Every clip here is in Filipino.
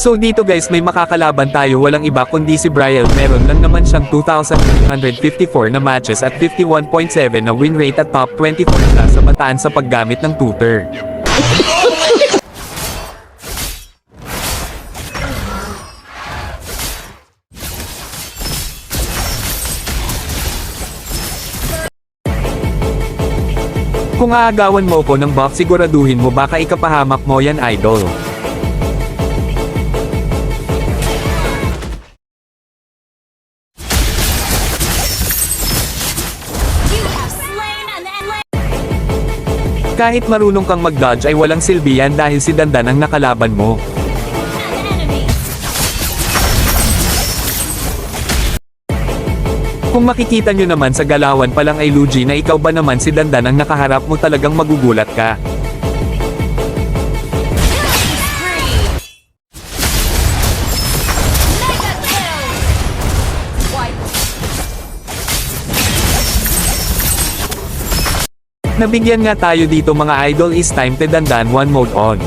So dito guys may makakalaban tayo, walang iba kundi si Brian. Meron lang naman siyang 2,354 na matches at 51.7 na win rate at top 24 siya sa bataan sa paggamit ng tutor. Kung aagawan mo ko ng buff, siguraduhin mo baka ikapahamak mo yan, idol. Kahit marunong kang mag-dodge ay walang silbi yan dahil si Dandan ang nakalaban mo. Kung makikita nyo naman sa galawan pa lang ay Luigi na ikaw ba naman si Dandan ang nakaharap mo, talagang magugulat ka. Nabigyan nga tayo dito mga idol, is time to Dandan 1 mode on.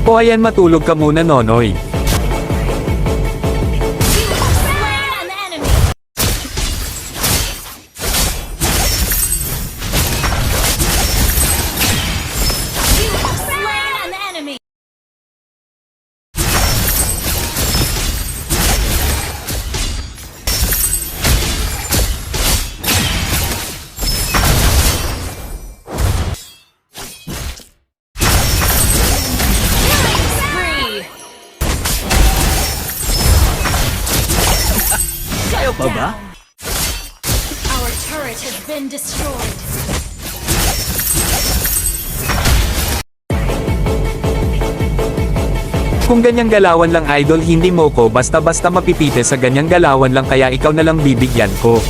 O ayan, matulog ka muna Nonoy. Baba? Our turret has been destroyed. Kung ganyang galawan lang idol, hindi mo ko basta-basta mapipite sa ganyang galawan lang, kaya ikaw na lang bibigyan ko.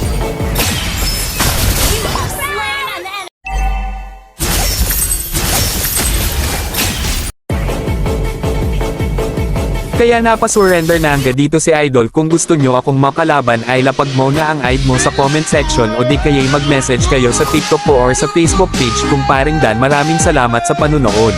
Kaya napasurrender na hangga dito si idol. Kung gusto nyo akong makalaban ay lapag mo na ang ID mo sa comment section o di kaya'y mag-message kayo sa TikTok po or sa Facebook page kung paring Dan. Maraming salamat sa panunood.